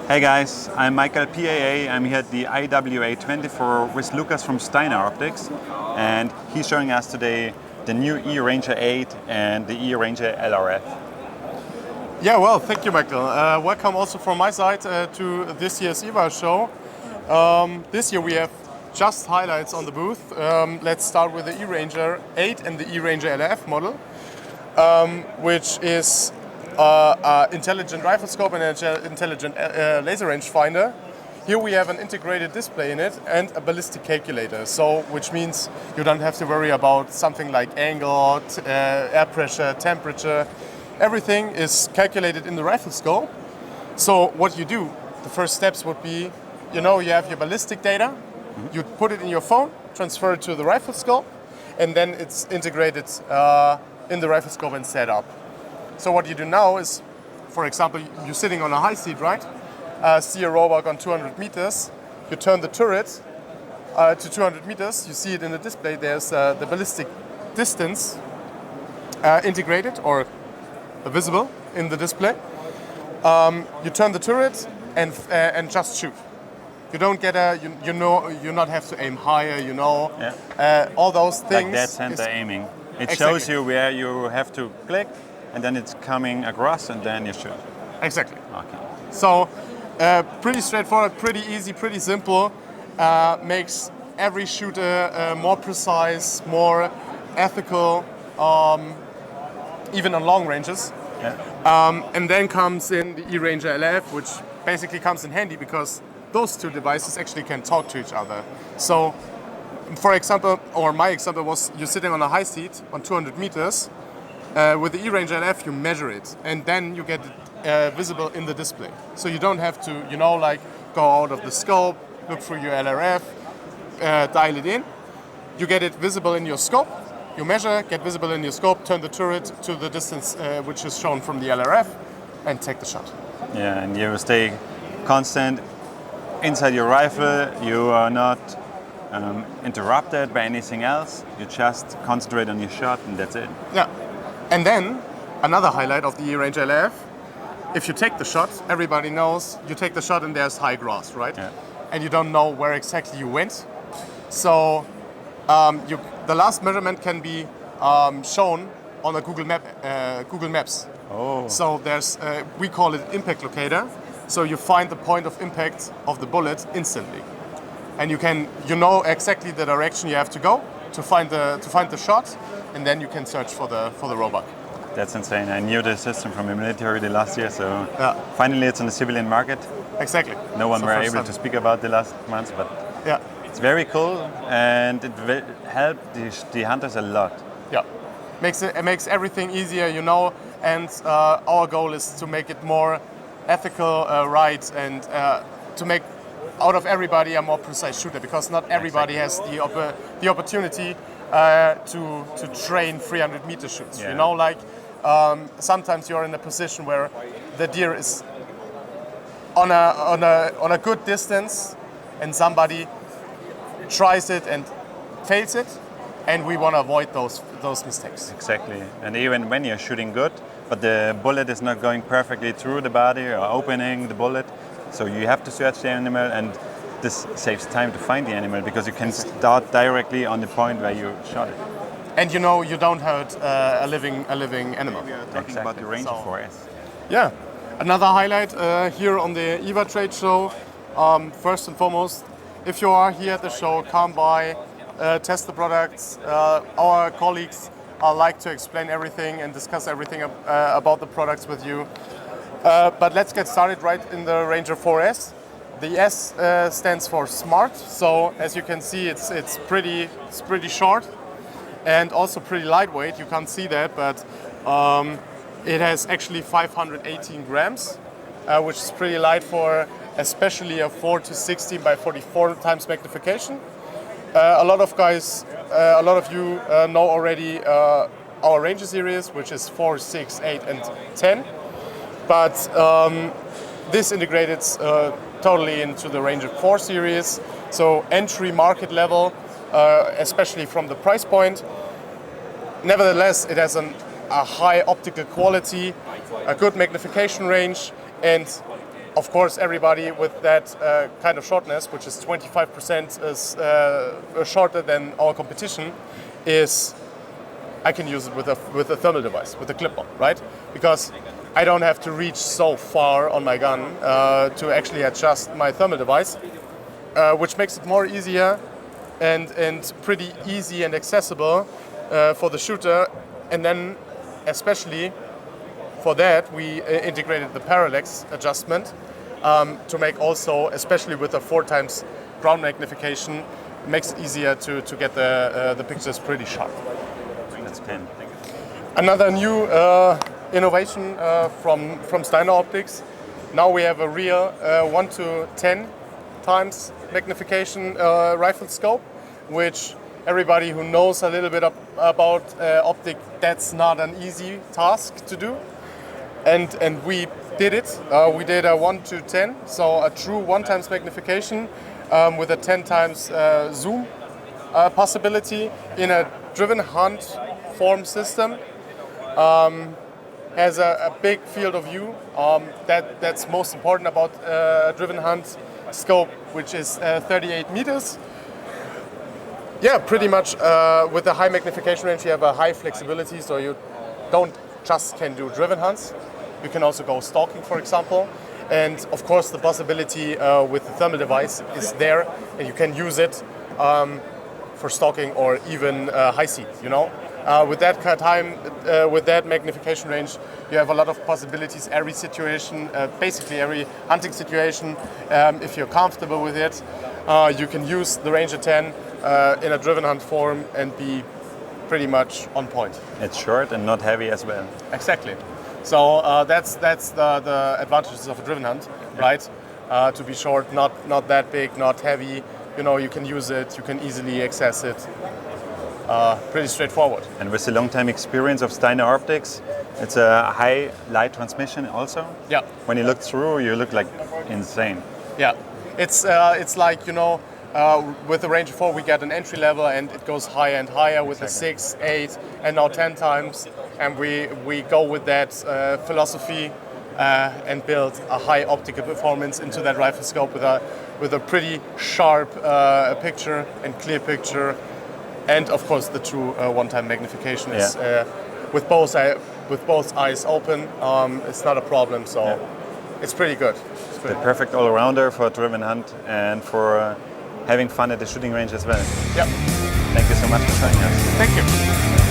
Hey guys, I'm Michael PAA. I'm here at the IWA 24 with Lukas from Steiner Optics, and he's showing us today the new eRanger 8 and the eRanger LRF. Yeah, well, thank you, Michael. Welcome also from my side to this year's IWA show. This year we have just highlights on the booth. Let's start with the eRanger 8 and the eRanger LRF model, which is intelligent rifle scope and an intelligent laser rangefinder. Here we have an integrated display in it and a ballistic calculator, so which means you don't have to worry about something like angle, air pressure, temperature. Everything is calculated in the rifle scope. So what you do, the first steps would be, you have your ballistic data, you put it in your phone, transfer it to the rifle scope, and then it's integrated in the rifle scope and set up. So what you do now is, for example, you're sitting on a high seat, right? See a roebuck on 200 meters. You turn the turret to 200 meters. You see it in the display. There's the ballistic distance integrated or visible in the display. You turn the turret and just shoot. You don't get you not have to aim higher. All those things. Like dead center aiming. It Exactly. shows you where you have to click, and then it's coming across, and then you shoot. Exactly. Okay. So pretty straightforward, pretty easy, pretty simple. Makes every shooter more precise, more ethical, even on long ranges. Yeah. And then comes in the eRanger LF, which basically comes in handy because those two devices actually can talk to each other. So, for example, or my example was, you're sitting on a high seat on 200 meters. With the eRanger LF, you measure it, and then you get it visible in the display. So you don't have to, go out of the scope, look through your LRF, dial it in. You get it visible in your scope. You measure, get visible in your scope, turn the turret to the distance which is shown from the LRF, and take the shot. Yeah, and you stay constant inside your rifle. You are not interrupted by anything else. You just concentrate on your shot, and that's it. Yeah. And then, another highlight of the eRanger LF, if you take the shot, everybody knows you take the shot and there's high grass, right? Yeah. And you don't know where exactly you went. So the last measurement can be shown on a Google Maps. Oh. So there's, we call it impact locator. So you find the point of impact of the bullet instantly. And you know exactly the direction you have to go to find the shot. And then you can search for the roebuck. That's insane. I knew the system from the military the last year, so Yeah. finally it's on the civilian market. Exactly. No one So were first able time. to speak about the last months, but Yeah. it's very cool, and it will help the hunters a lot. Yeah. It makes everything easier, and our goal is to make it more ethical, right, and to make out of everybody a more precise shooter, because not everybody has the opportunity to train 300-meter shoots. Yeah. Sometimes you're in a position where the deer is on a good distance, and somebody tries it and fails it, and we want to avoid those mistakes. Exactly. And even when you're shooting good, but the bullet is not going perfectly through the body or opening the bullet, so you have to search the animal, and this saves time to find the animal because you can start directly on the point where you shot it. And you don't hurt a living animal. We are talking about the Ranger 4S. Yeah. Another highlight here on the IWA trade show. First and foremost, if you are here at the show, come by, test the products. Our colleagues like to explain everything and discuss everything about the products with you. But let's get started right in the Ranger 4S. The S stands for smart, so as you can see, it's pretty short and also pretty lightweight. You can't see that, but it has actually 518 grams, which is pretty light for especially a 4-16 by 44 times magnification. A lot of you know already our Ranger series, which is 4, 6, 8, and 10. But this integrated totally into the Ranger 4 series. So entry market level, especially from the price point. Nevertheless, it has a high optical quality, a good magnification range, and of course, everybody with that kind of shortness, which is 25% is shorter than our competition, I can use it with a thermal device, with a clip-on, right? Because I don't have to reach so far on my gun to actually adjust my thermal device, which makes it more easier and pretty easy and accessible for the shooter. And then, especially for that, we integrated the parallax adjustment to make also, especially with a 4x ground magnification, makes it easier to get the pictures pretty sharp. That's 10. Another new innovation from Steiner Optics. Now we have a real 1 to 10 times magnification rifle scope, which everybody who knows a little bit about optic, that's not an easy task to do. And we did it. We did a 1 to 10, so a true 1 times magnification with a 10 times zoom possibility in a driven hunt form system. Has a big field of view. That's most important about a driven hunt scope, which is 38 meters. Yeah, pretty much with a high magnification range, you have a high flexibility, so you don't just can do driven hunts. You can also go stalking, for example. And of course, the possibility with the thermal device is there, and you can use it for stalking or even high seat, you know. With that with that magnification range, you have a lot of possibilities. Every situation, basically every hunting situation, if you're comfortable with it, you can use the Ranger 10 in a driven hunt form and be pretty much on point. It's short and not heavy as well. Exactly. So that's the advantages of a driven hunt, right? To be short, not that big, not heavy. You know, you can use it, you can easily access it. Pretty straightforward. And with the long-time experience of Steiner Optics, it's a high light transmission also. Yeah. When you look through, you look like insane. Yeah. It's like, you know, with the Ranger 4 we get an entry level and it goes higher and higher with the 6, 8 and now 10 times. And we go with that philosophy and build a high optical performance into that rifle scope with a pretty sharp picture and clear picture. And of course, the true one-time magnification is with both eyes open. It's not a problem, so it's pretty good. The perfect all-rounder for a driven hunt and for having fun at the shooting range as well. Yep. Thank you so much for joining us. Thank you.